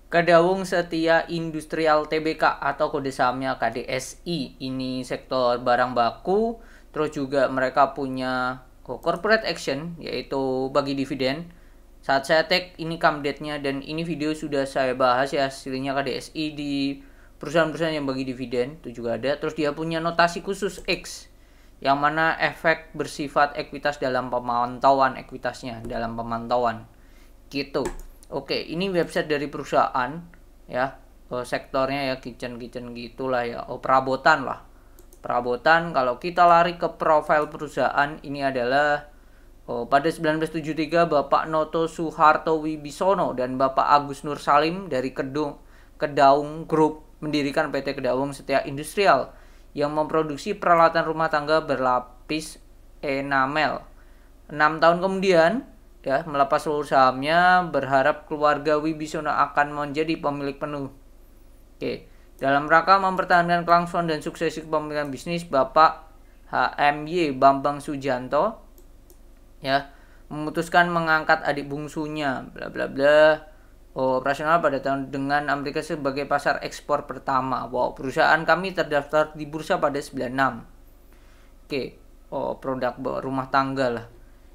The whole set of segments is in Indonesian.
Kedawung Setia Industrial Tbk atau kode sahamnya KDSI. Ini sektor barang baku. Terus juga mereka punya corporate action, yaitu bagi dividen. Saat saya tag ini come date-nya, dan ini video sudah saya bahas ya, hasilnya KDSI di perusahaan-perusahaan yang bagi dividen itu juga ada. Terus dia punya notasi khusus X, yang mana efek bersifat ekuitas dalam pemantauan, ekuitasnya dalam pemantauan gitu. Oke, ini website dari perusahaan ya, sektornya ya kitchen gitulah ya, perabotan lah. Perabotan. Kalau kita lari ke profil perusahaan, ini adalah pada 1973 Bapak Noto Suharto Wibisono dan Bapak Agus Nur Salim dari Kedaung Group mendirikan PT Kedaung Setia Industrial yang memproduksi peralatan rumah tangga berlapis enamel. 6 tahun kemudian ya, melepas seluruh sahamnya, berharap keluarga Wibisono akan menjadi pemilik penuh. Oke, dalam rangka mempertahankan kelangsungan dan suksesi kepemilikan bisnis, Bapak HMY Bambang Sujanto ya memutuskan mengangkat adik bungsunya bla bla bla operasional pada tahun dengan Amerika sebagai pasar ekspor pertama. Wow, perusahaan kami terdaftar di bursa pada 96. Oke, produk rumah tangga lah.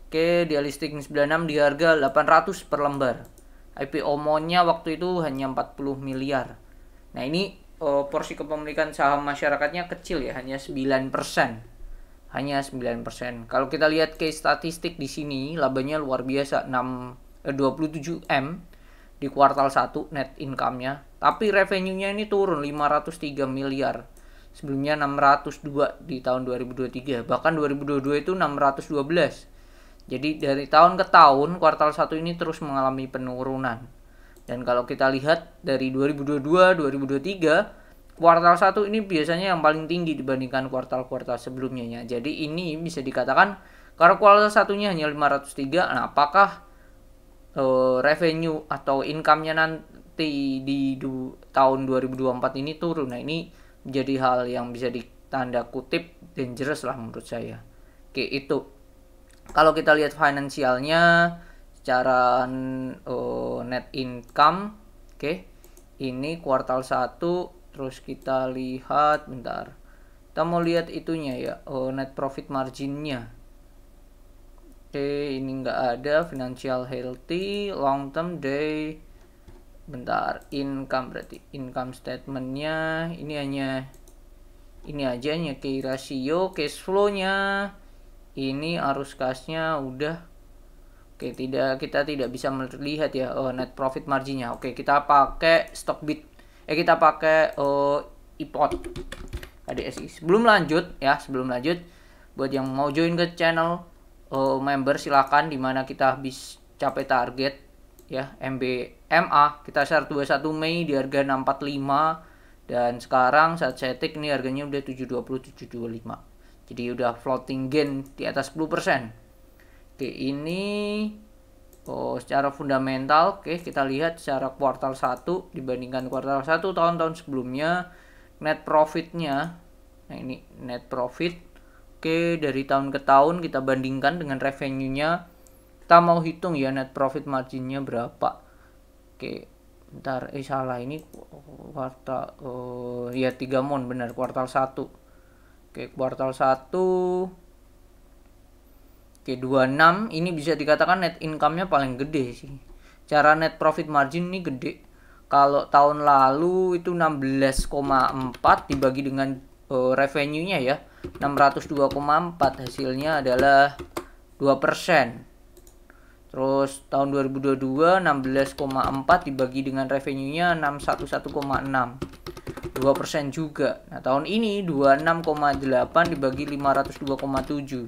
Oke, dia listing 96 di harga 800 per lembar. IPO-nya waktu itu hanya 40 miliar. Nah, ini porsi kepemilikan saham masyarakatnya kecil ya, hanya 9%. Hanya 9%. Kalau kita lihat case statistik di sini, labanya luar biasa, 27 M di kuartal 1 net income-nya. Tapi revenue-nya ini turun 503 miliar. Sebelumnya 602 di tahun 2023. Bahkan 2022 itu 612. Jadi dari tahun ke tahun kuartal 1 ini terus mengalami penurunan. Dan kalau kita lihat dari 2022, 2023, kuartal 1 ini biasanya yang paling tinggi dibandingkan kuartal-kuartal sebelumnya ya. Jadi ini bisa dikatakan karena kuartal 1-nya hanya 503, nah apakah revenue atau income-nya nanti di tahun 2024 ini turun? Nah, ini menjadi hal yang bisa ditanda kutip dangerous lah menurut saya. Oke, itu. Kalau kita lihat finansialnya secara net income, oke. Ini kuartal 1, terus kita lihat bentar. Kita mau lihat itunya ya, net profit marginnya. Oke, ini nggak ada. Financial healthy, long term day. Bentar, income berarti income statementnya ini hanya ini aja, hanya key ratio, cash flow-nya. Ini arus kasnya udah. Oke, kita tidak bisa melihat ya net profit marginnya. Oke, kita pakai Stockbit. Kita pakai iPod KDSI. Sebelum lanjut, buat yang mau join ke channel member silakan, dimana kita habis capai target ya MA. Kita share 21 Mei di harga 645, dan sekarang saat saya take ini harganya udah 720 725. Jadi udah floating gain di atas 10%. Oke, ini secara fundamental. Oke, kita lihat secara kuartal 1 dibandingkan kuartal 1 tahun-tahun sebelumnya. Net profitnya, nah ini net profit. Oke, dari tahun ke tahun kita bandingkan dengan revenue-nya. Kita mau hitung ya net profit marginnya berapa. Oke, bentar, salah, ini kuartal ya 3 mon, benar, kuartal 1. Oke, kuartal 1. Oke, 26. Ini bisa dikatakan net income-nya paling gede sih. Cara net profit margin ini gede. Kalau tahun lalu itu 16,4 dibagi dengan revenue-nya ya, 602,4, hasilnya adalah 2%. Terus tahun 2022 16,4 dibagi dengan revenue-nya 611,6. 2% juga. Nah, tahun ini 26,8 dibagi 502,7.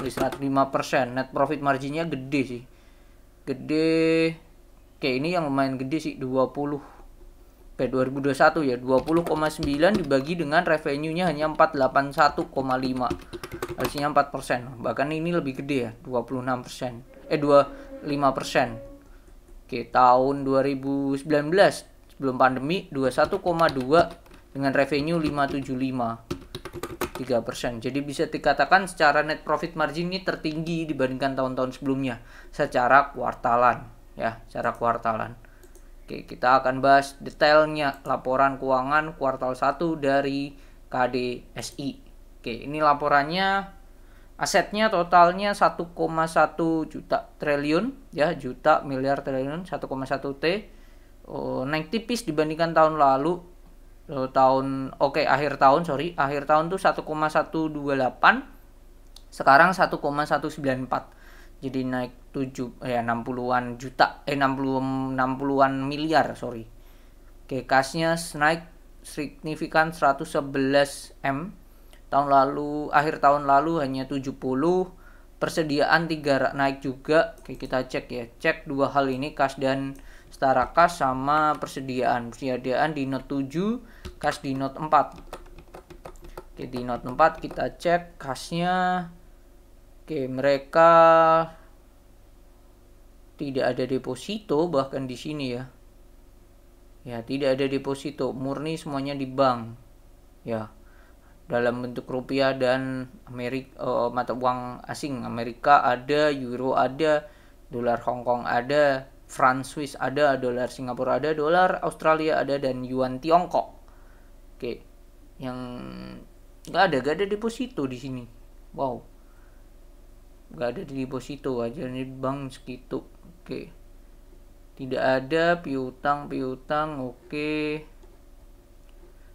Oleh 105%. Net profit marginnya gede sih. Gede. Oke, ini yang lumayan gede sih, 20. Oke, 2021 ya, 20,9 dibagi dengan revenue-nya hanya 481,5. Hasilnya 4%. Bahkan ini lebih gede ya, 26%. 25%. Oke, tahun 2019 sebelum pandemi 21,2 dengan revenue 575, 3%. Jadi bisa dikatakan secara net profit margin ini tertinggi dibandingkan tahun-tahun sebelumnya secara kuartalan ya, secara kuartalan. Oke, kita akan bahas detailnya laporan keuangan kuartal 1 dari KDSI. Oke, ini laporannya. Asetnya totalnya 1,1 juta triliun ya, juta miliar triliun 1,1 T. Naik tipis dibandingkan tahun lalu. Akhir tahun tuh 1,128, sekarang 1,194. Jadi naik 60-an juta 60-an miliar, sorry. Oke, kasnya naik signifikan 111 M. Akhir tahun lalu hanya 70. Persediaan 3 naik juga. Oke, kita cek ya. Cek dua hal ini, kas dan setara kas sama persediaan. Persediaan di note 7, kas di note 4. Oke, di note 4 kita cek kasnya. Oke, mereka tidak ada deposito bahkan di sini ya. Ya, tidak ada deposito, murni semuanya di bank. Ya, dalam bentuk rupiah dan mata uang asing. Amerika ada, euro ada, dolar Hong Kong ada, franc Swiss ada, dolar Singapura ada, dolar Australia ada, dan yuan Tiongkok. Oke, yang gak ada deposito di sini. Wow. Gak ada di deposito aja nih bank segitu. Oke, tidak ada piutang. Oke,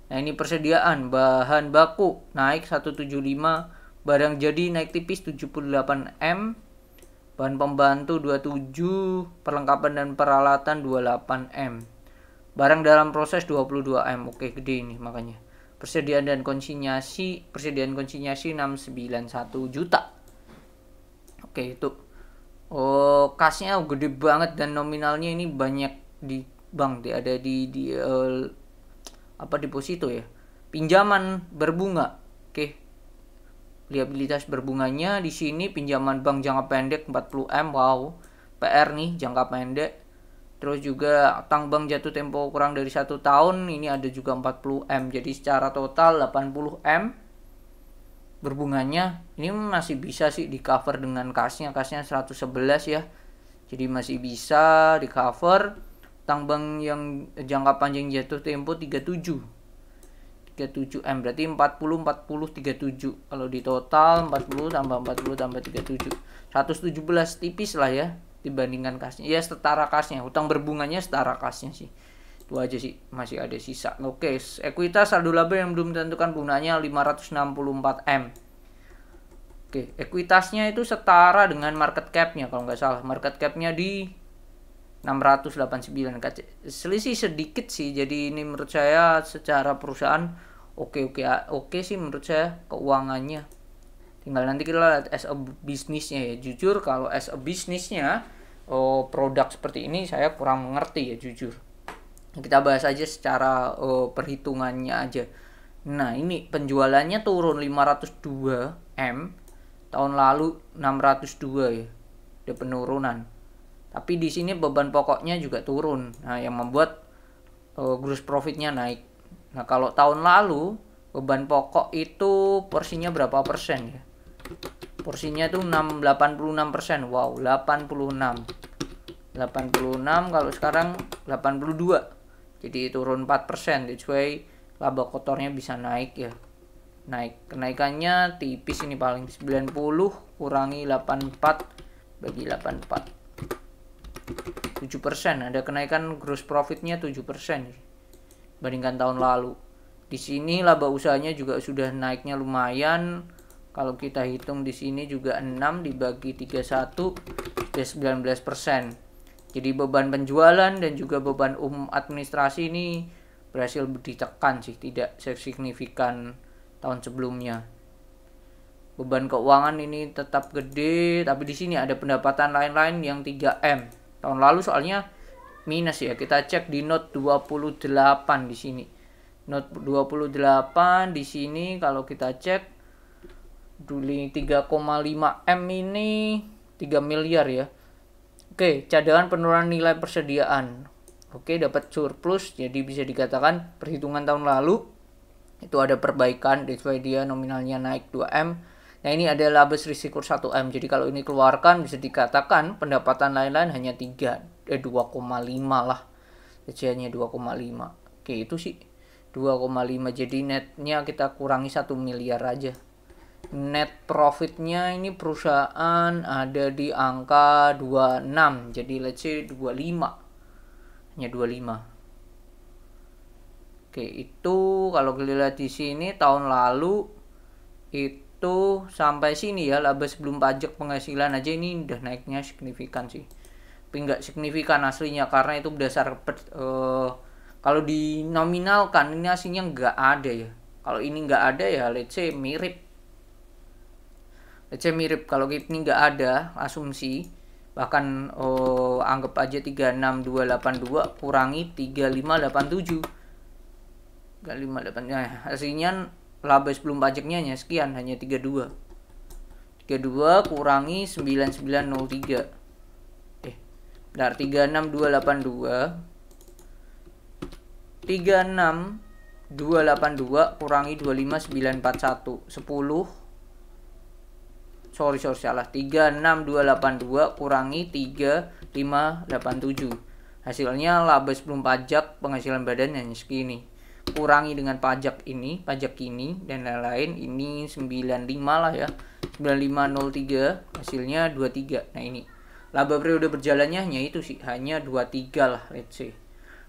nah ini persediaan bahan baku naik 175, barang jadi naik tipis 78 M, bahan pembantu 27, perlengkapan dan peralatan 28 M, barang dalam proses 22 M. Oke, gede ini makanya. Persediaan konsinyasi 691 juta. Oke, itu kasnya gede banget dan nominalnya ini banyak di bank, ada di deposito ya. Pinjaman berbunga. Oke. Liabilitas berbunganya di sini pinjaman bank jangka pendek 40 M. Wow. PR nih jangka pendek. Terus juga utang bank jatuh tempo kurang dari 1 tahun, ini ada juga 40 M. Jadi secara total 80 M. Berbunganya ini masih bisa sih di cover dengan kasnya 111 ya, jadi masih bisa di cover. Utang bank yang jangka panjang jatuh tempo 37 M, berarti 40 37. Kalau di total 40 tambah 37 117, tipis lah ya dibandingkan kasnya ya, setara kasnya. Utang berbunganya setara kasnya sih, itu aja sih, masih ada sisa. Oke, ekuitas saldo laba yang belum ditentukan gunanya 564 M. Oke, ekuitasnya itu setara dengan market cap-nya kalau nggak salah. Market cap-nya di 689. Selisih sedikit sih. Jadi ini menurut saya secara perusahaan oke sih menurut saya keuangannya. Tinggal nanti kita lihat as a bisnisnya ya. Jujur kalau as a bisnisnya produk seperti ini saya kurang mengerti ya, jujur. Kita bahas aja secara perhitungannya aja. Nah, ini penjualannya turun 502 M. Tahun lalu 602 ya. Ada penurunan. Tapi di sini beban pokoknya juga turun. Nah, yang membuat gross profitnya naik. Nah, kalau tahun lalu beban pokok itu porsinya berapa persen ya? Porsinya itu 86%. Wow, 86. Kalau sekarang 82. Jadi turun 4%. That's why laba kotornya bisa naik ya. Kenaikannya tipis ini, paling 90 kurangi 84 bagi 84, 7%. Ada kenaikan gross profitnya 7% bandingkan tahun lalu. Di sini laba usahanya juga sudah naiknya lumayan. Kalau kita hitung di sini juga 6 dibagi 31 sudah 19%. Jadi beban penjualan dan juga beban administrasi ini berhasil ditekan sih, tidak signifikan tahun sebelumnya. Beban keuangan ini tetap gede, tapi di sini ada pendapatan lain-lain yang 3M. Tahun lalu soalnya minus ya. Kita cek di note 28 di sini. Note 28 di sini kalau kita cek dulu 3,5 M ini 3 miliar ya. Oke, cadangan penurunan nilai persediaan. Oke, dapat surplus, jadi bisa dikatakan perhitungan tahun lalu itu ada perbaikan, that's why dia nominalnya naik 2M. Nah, ini ada laba risiko 1M. Jadi kalau ini keluarkan bisa dikatakan pendapatan lain-lain hanya 2,5 lah. Hanya 2,5. Oke, itu sih 2,5. Jadi netnya kita kurangi 1 miliar aja. Net profitnya ini perusahaan ada di angka 26. Jadi let's say 25. Hanya 25. Oke, itu kalau kita lihat di sini tahun lalu itu sampai sini ya, laba sebelum pajak penghasilan aja ini udah naiknya signifikan sih. Tapi nggak signifikan aslinya karena itu berdasar kalau dinominalkan ini aslinya nggak ada ya. Kalau ini nggak ada ya let's say mirip. Let's say mirip kalau ini nggak ada asumsi. Bahkan anggap aja 36282 kurangi 3587. 358. Nah, aslinya laba sebelum pajaknya hanya sekian, hanya 32 kurangi 9903. Bentar, 36282 kurangi 25941 10. Sorry salah. 36282 kurangi 3587. Hasilnya laba sebelum pajak penghasilan badan hanya segini. Kurangi dengan pajak ini dan lain-lain, ini 95 lah ya. 9503, hasilnya 23. Nah, ini laba periode berjalannya hanya itu sih, hanya 23 lah let's say.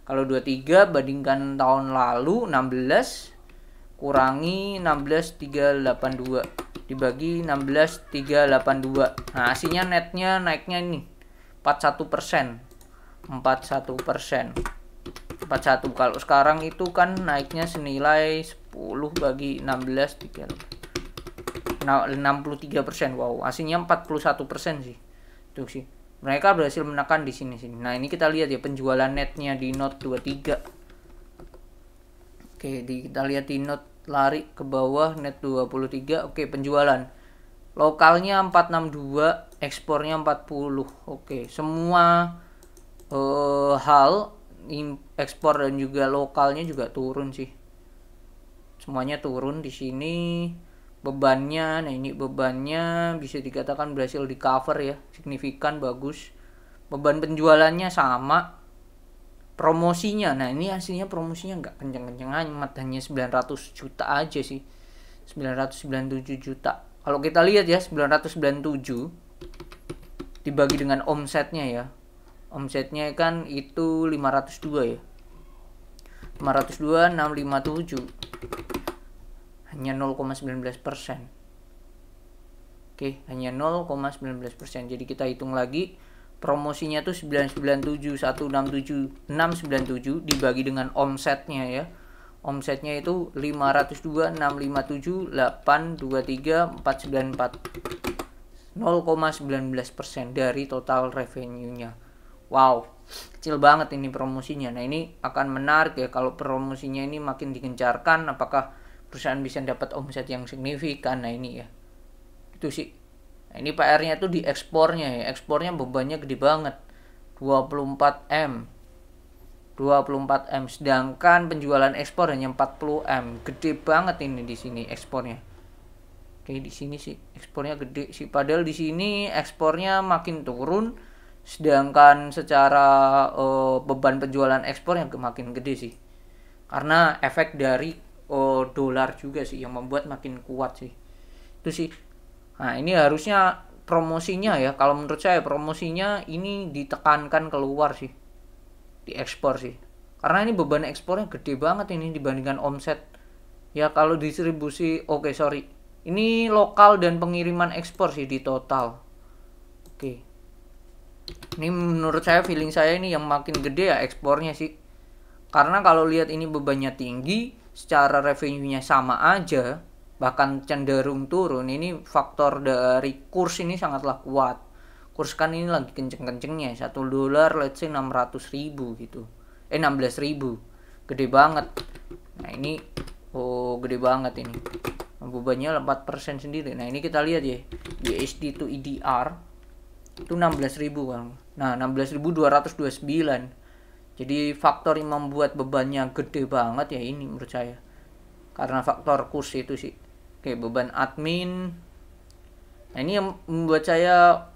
Kalau 23 bandingkan tahun lalu 16 kurangi 16382 dibagi 16382. Nah, hasilnya netnya naiknya ini 41%. 41%. Kalau sekarang itu kan naiknya senilai 10 bagi 16 63%. Wow, hasilnya 41% sih. Itu sih. Mereka berhasil menekan di sini. Nah, ini kita lihat ya penjualan netnya di Note 23. Oke, kita lihat di Note lari ke bawah net 23. Oke, penjualan. Lokalnya 462, ekspornya 40. Oke, semua hal ekspor dan juga lokalnya juga turun sih. Semuanya turun di sini. Bebannya, nah ini bebannya bisa dikatakan berhasil di cover ya, signifikan bagus. Beban penjualannya sama. Promosinya, nah ini hasilnya promosinya nggak kenceng-kenceng amat, hanya 900 juta aja sih. 997 juta. Kalau kita lihat ya 997 dibagi dengan omsetnya ya. Omsetnya kan itu 502 ya. 502 657. Hanya 0,19%. Oke, hanya 0,19%. Jadi kita hitung lagi, promosinya tuh 997 167 697 dibagi dengan omsetnya ya. Omsetnya itu 502 657 823 494. 0,19% dari total revenue-nya. Wow, kecil banget ini promosinya. Nah, ini akan menarik ya kalau promosinya ini makin digencarkan, apakah perusahaan bisa dapat omset yang signifikan. Nah, ini ya. Itu sih. Nah, ini PR-nya tuh di ekspornya ya. Ekspornya bebannya gede banget. 24M. 24M, sedangkan penjualan ekspor hanya 40M. Gede banget ini di sini ekspornya. Oke, di sini sih ekspornya gede sih. Padahal di sini ekspornya makin turun, sedangkan secara beban penjualan ekspor yang makin gede sih. Karena efek dari dolar juga sih yang membuat makin kuat sih. Itu sih. Nah, ini harusnya promosinya ya. Kalau menurut saya promosinya ini ditekankan keluar sih. Di ekspor sih. Karena ini beban ekspornya gede banget ini dibandingkan omset. Ya kalau distribusi, sorry. Ini lokal dan pengiriman ekspor sih di total. Oke. Ini menurut saya, feeling saya ini yang makin gede ya ekspornya sih. Karena kalau lihat ini bebannya tinggi, secara revenue-nya sama aja, bahkan cenderung turun. Ini faktor dari kurs ini sangatlah kuat. Kurs kan ini lagi kenceng-kencengnya, $1 let's say 600.000 gitu. 16.000. Gede banget. Nah, ini gede banget ini. Bebannya 4% sendiri. Nah, ini kita lihat ya. USD to EDR itu 16.000 kan. Nah, 16.229. Jadi faktor yang membuat bebannya gede banget ya ini menurut saya. Karena faktor kurs itu sih. Oke, beban admin. Nah, ini yang membuat saya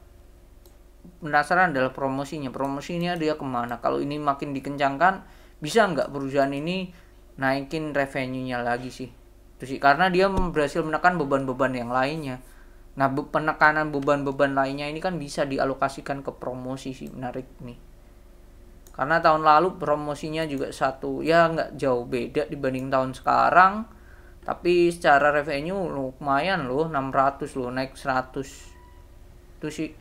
penasaran adalah promosinya dia kemana. Kalau ini makin dikencangkan, bisa nggak perusahaan ini naikin revenue-nya lagi sih. Itu sih, karena dia berhasil menekan beban-beban yang lainnya. Nah, penekanan beban-beban lainnya ini kan bisa dialokasikan ke promosi sih, menarik nih. Karena tahun lalu promosinya juga nggak jauh beda dibanding tahun sekarang, tapi secara revenue lumayan loh, 600 loh, naik 100. Itu sih.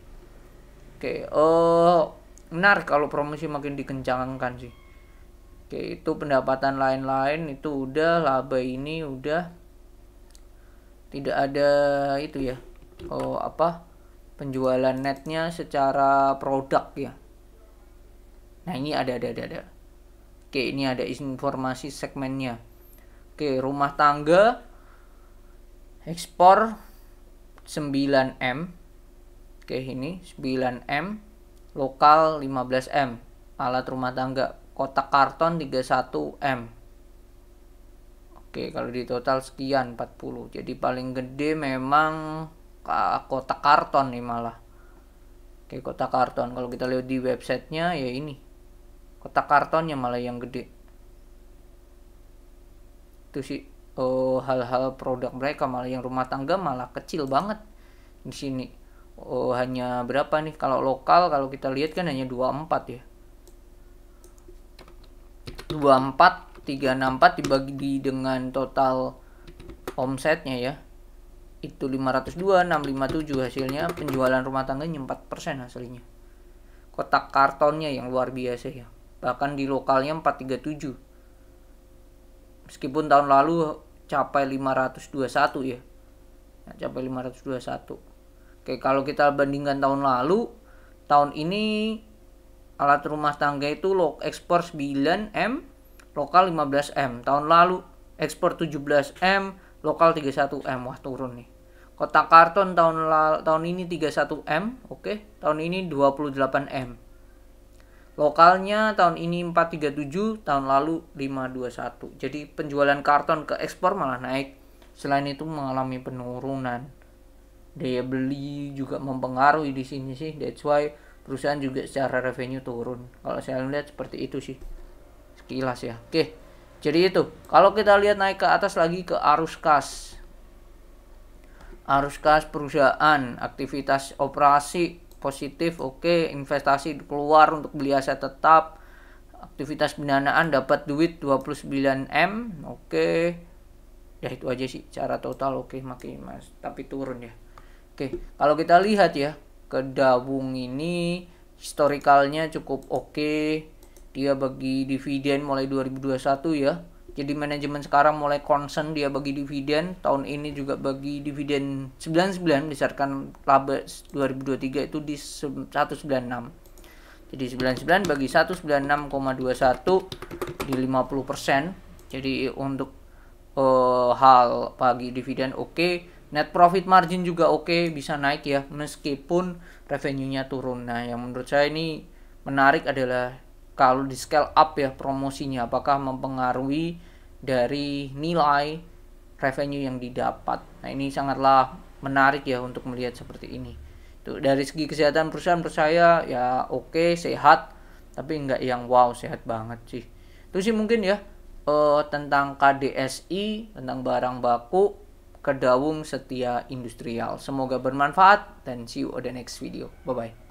Oke, menarik kalau promosi makin dikencangkan sih. Oke, itu pendapatan lain-lain itu udah, laba ini udah, tidak ada itu ya. Penjualan netnya secara produk ya. Nah, ini ada. Oke, ini ada informasi segmennya. Oke, rumah tangga ekspor 9M. Oke, ini 9M, lokal 15M. Alat rumah tangga kotak karton 31M. Oke, kalau di total sekian 40. Jadi paling gede memang kotak karton nih malah. Oke, kotak karton. Kalau kita lihat di websitenya ya ini. Kotak kartonnya malah yang gede. Itu sih hal-hal produk mereka, malah yang rumah tangga malah kecil banget di sini. Hanya berapa nih kalau lokal, kalau kita lihat kan hanya 24 ya. 24 364 dibagi dengan total omsetnya ya. Itu 502 657 hasilnya, penjualan rumah tangganya 4% hasilnya. Kotak kartonnya yang luar biasa ya. Bahkan di lokalnya 437. Meskipun tahun lalu capai 521 ya. Capai 521. Oke, kalau kita bandingkan tahun lalu, tahun ini alat rumah tangga itu ekspor 9M, lokal 15M. Tahun lalu ekspor 17M, lokal 31M. Wah, turun nih. Kotak karton tahun ini 31M, oke. Tahun ini 28M. Lokalnya tahun ini 437, tahun lalu 521. Jadi penjualan karton ke ekspor malah naik. Selain itu mengalami penurunan. Daya beli juga mempengaruhi di sini sih. That's why perusahaan juga secara revenue turun. Kalau saya lihat seperti itu sih. Sekilas ya. Oke. Jadi itu. Kalau kita lihat naik ke atas lagi ke arus kas. Arus kas perusahaan, aktivitas operasi positif, oke. Investasi keluar untuk beli aset tetap, aktivitas pendanaan dapat duit 29M, oke. Ya itu aja sih cara total, oke. Makin mas, tapi turun ya. Oke, kalau kita lihat ya ke Dawung ini historikalnya cukup oke. Dia bagi dividen mulai 2021 ya. Jadi manajemen sekarang mulai concern dia bagi dividen. Tahun ini juga bagi dividen 99 berdasarkan laba 2023 itu di 196. Jadi 99 bagi 196,21 di 50%. Jadi untuk hal bagi dividen oke. Net profit margin juga oke, bisa naik ya meskipun revenue-nya turun. Nah, yang menurut saya ini menarik adalah kalau di scale up ya promosinya, apakah mempengaruhi dari nilai revenue yang didapat. Nah, ini sangatlah menarik ya untuk melihat seperti ini. Tuh, dari segi kesehatan perusahaan percaya ya oke, sehat, tapi enggak yang wow sehat banget sih. Itu sih mungkin ya tentang KDSI, tentang barang baku Kedawung Setia Industrial. Semoga bermanfaat dan see you on the next video. Bye bye.